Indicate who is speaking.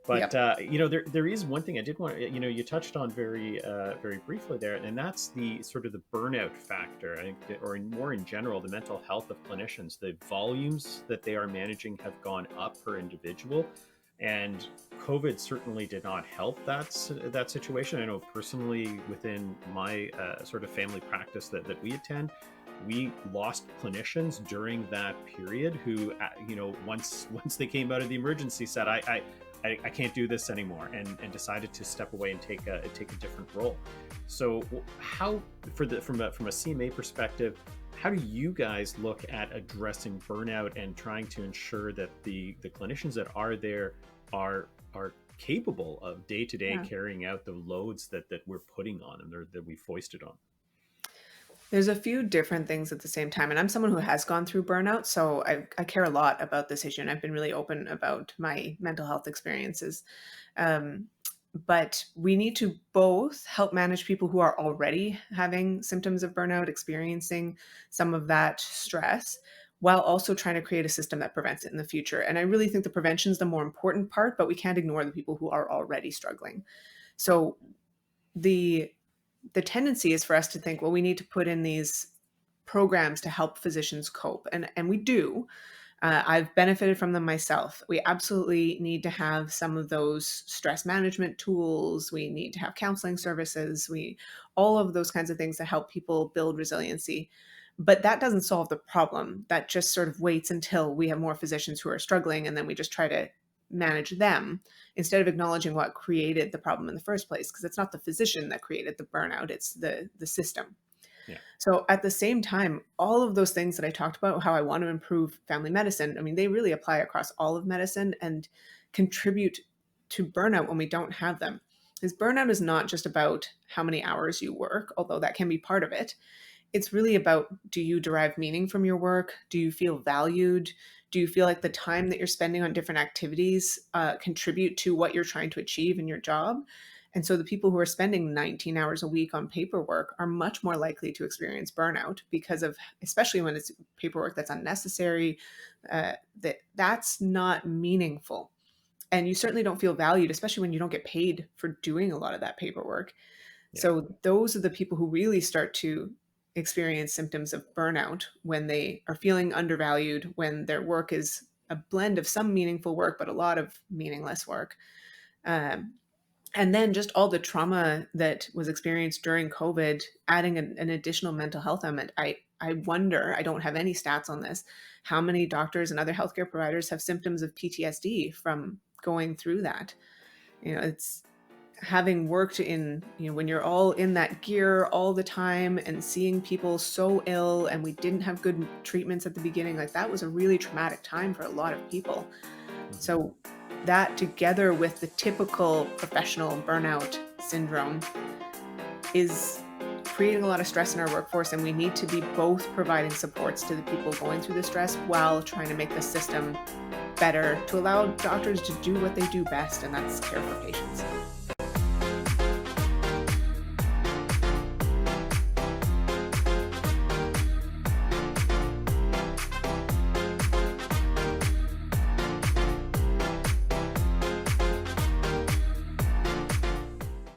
Speaker 1: But
Speaker 2: Yep.
Speaker 1: there is one thing I did want. You touched on very briefly there, and that's the sort of the burnout factor. I think, or more in general, the mental health of clinicians. The volumes that they are managing have gone up per individual, and COVID certainly did not help that situation. I know personally within my sort of family practice that we attend, we lost clinicians during that period who once they came out of the emergency said I can't do this anymore, and decided to step away and take a different role. So how from a CMA perspective, how do you guys look at addressing burnout and trying to ensure that the clinicians that are there are capable of day to day
Speaker 2: Yeah.
Speaker 1: carrying out the loads that we're putting on them, or that we foisted on?
Speaker 2: There's a few different things at the same time, and I'm someone who has gone through burnout, so I care a lot about this issue, and I've been really open about my mental health experiences. Um, but we need to both help manage people who are already having symptoms of burnout, experiencing some of that stress, while also trying to create a system that prevents it in the future. And I really think the prevention is the more important part, but we can't ignore the people who are already struggling. So the the tendency is for us to think, well, we need to put in these programs to help physicians cope, and we do. I've benefited from them myself. We absolutely need to have some of those stress management tools. We need to have counseling services. We all of those kinds of things that help people build resiliency. But that doesn't solve the problem. That just sort of waits until we have more physicians who are struggling, and then we just try to manage them instead of acknowledging what created the problem in the first place, because it's not the physician that created the burnout, it's the system.
Speaker 1: Yeah.
Speaker 2: So at the same time, all of those things that I talked about, how I want to improve family medicine, I mean, they really apply across all of medicine and contribute to burnout when we don't have them. Because burnout is not just about how many hours you work, although that can be part of it. It's really about, do you derive meaning from your work? Do you feel valued? Do you feel like the time that you're spending on different activities contribute to what you're trying to achieve in your job? And so the people who are spending 19 hours a week on paperwork are much more likely to experience burnout because of, especially when it's paperwork that's unnecessary, that's not meaningful. And you certainly don't feel valued, especially when you don't get paid for doing a lot of that paperwork.
Speaker 1: Yeah.
Speaker 2: So those are the people who really start to experience symptoms of burnout when they are feeling undervalued, when their work is a blend of some meaningful work, but a lot of meaningless work. Um, and then just all the trauma that was experienced during COVID, adding an additional mental health element. I wonder, I don't have any stats on this, how many doctors and other healthcare providers have symptoms of PTSD from going through that. It's having worked in, when you're all in that gear all the time and seeing people so ill, and we didn't have good treatments at the beginning, like that was a really traumatic time for a lot of people.
Speaker 1: Mhm.
Speaker 2: So that, together with the typical professional burnout syndrome, is creating a lot of stress in our workforce, and we need to be both providing supports to the people going through the stress while trying to make the system better to allow doctors to do what they do best, and that's care for patients.